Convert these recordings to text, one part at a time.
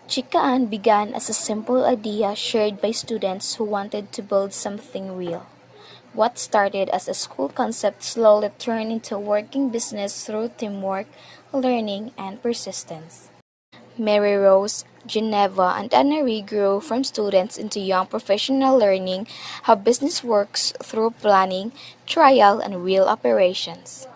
Chikaan began as a simple idea shared by students who wanted to build something real. What started as a school concept slowly turned into a working business through teamwork, learning, and persistence. Mary Rose, Geneva, and Anna grew from students into young professionals learning how business works through planning, trial, and real operations.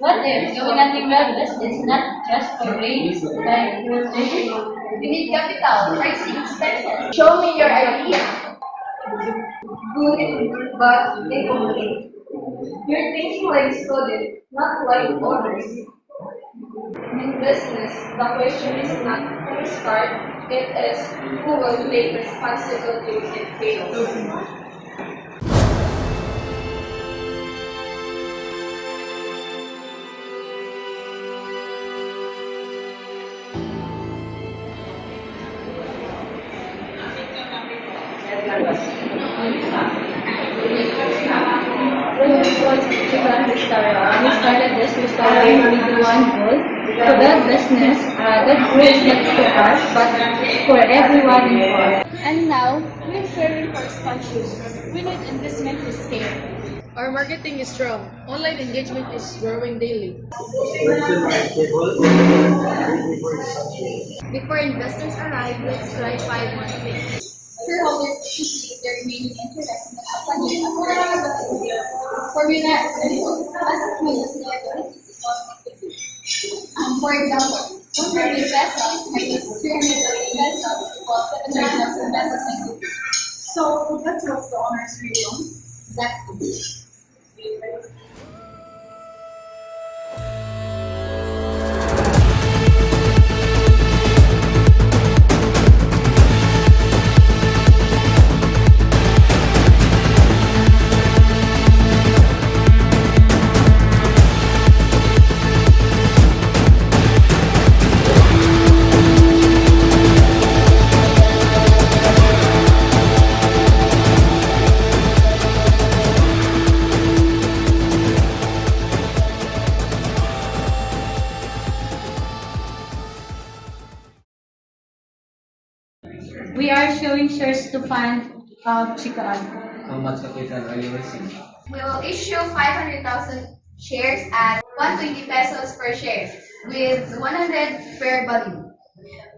What if going underground is not just for race, like you need capital, pricing, expenses. Show me your idea. Good, but incomplete. You're thinking like student, not like others. In business, the question is not who start, it is who will take responsibility if it fails. When we started this, we started with one goal to build business that grows not for us, but for everyone involved. And now, we're preparing for expansion. We need investment to scale. Our marketing is strong. Online engagement is growing daily. Before investors arrive, let's clarify one thing. Shareholders indicate their remaining interest in the company after the formula is simple. Asset minus liability is equal to equity. For example, 100 pesos minus 300 pesos equals 700,000 pesos in equity. So that's what the owners really own. Exactly. We are showing shares to fund Chikaan. How much capital are you raising? We will issue 500,000 shares at 120 pesos per share with 100 fair value.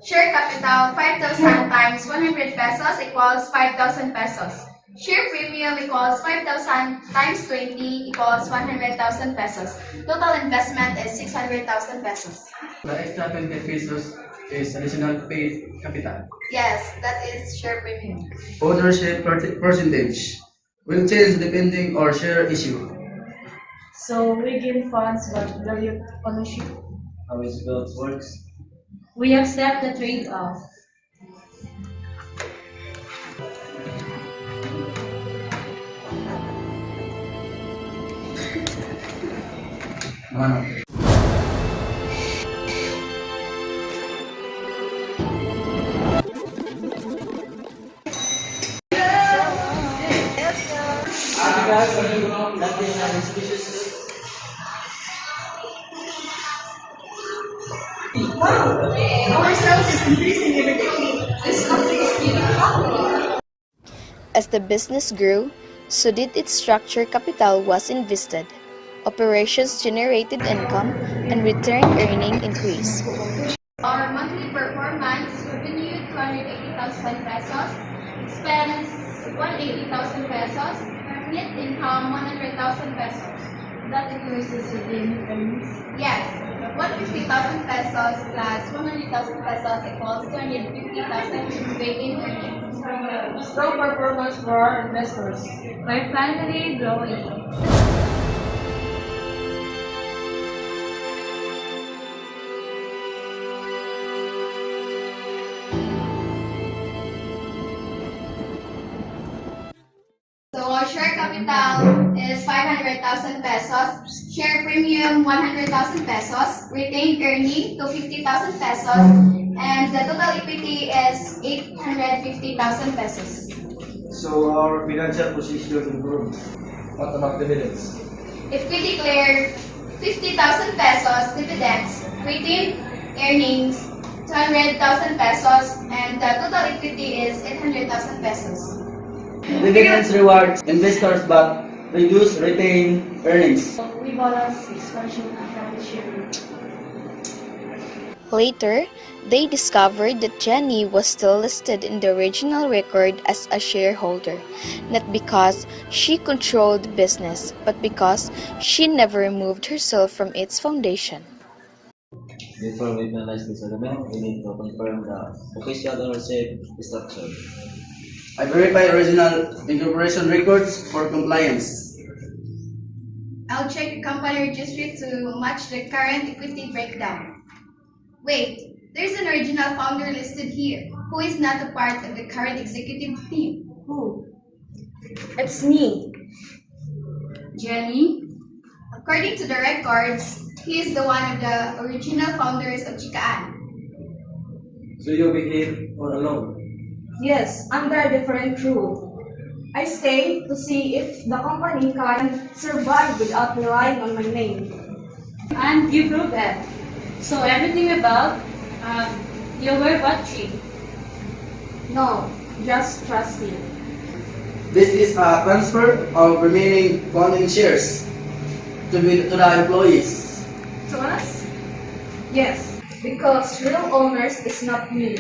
Share capital 5,000 times 100 pesos equals 5,000 pesos. Share premium equals 5,000 times 20 equals 100,000 pesos. Total investment is 600,000 pesos. The extra 20 pesos is additional paid capital. Yes, that is share premium. Ownership percentage will change depending on share issue. So we gain funds but dilute ownership. How is built works? We accept the trade-off. Ano? Our sales is increasing every day. This company is really popular. As the business grew, so did its structure capital was invested. Operations generated income and return earning increased. Our monthly performance revenue 280,000 pesos, expense 180,000 pesos, net income 100,000 pesos. That increases within earnings. Yes, 150,000 pesos plus 100,000 pesos equals 250,000 within earnings. Strong performance for our investors. We're finally growing. So our share capital is 500,000 pesos, share premium 100,000 pesos, retained earning 250,000 pesos, and the total equity is 850,000 pesos. So our financial position improved. What about dividends? If we declare 50,000 pesos dividends, retained earnings 200,000 pesos, and the total equity is 800,000 pesos. Dividends rewards investors but reduce retained earnings. Later, they discovered that Jenny was still listed in the original record as a shareholder, not because she controlled the business, but because she never removed herself from its foundation. Before we finalize this agreement, we need to confirm the official ownership structure. I verify original incorporation records for compliance. I'll check the company registry to match the current equity breakdown. Wait, there's an original founder listed here who is not a part of the current executive team. Who? It's me. Jenny? According to the records, he is the one of the original founders of Chikaan. So you'll be here all alone. Yes, under a different rule. I stayed to see if the company can survive without relying on my name. And you proved that. So everything about you were watching. No, just trust me. This is a transfer of remaining voting shares to the employees. To us? Yes, because real owners is not me.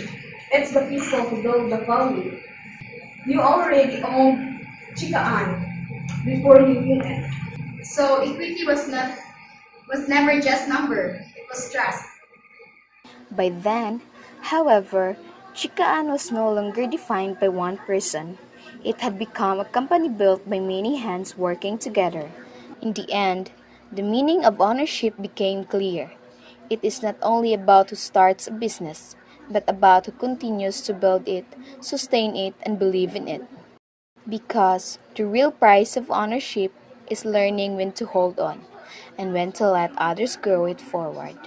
It's the people who build the value. You already owned Chikaan before you knew it. So equity was never just number, it was trust. By then, however, Chikaan was no longer defined by one person. It had become a company built by many hands working together. In the end, the meaning of ownership became clear. It is not only about who starts a business, but about who continues to build it, sustain it, and believe in it. Because the real price of ownership is learning when to hold on and when to let others grow it forward.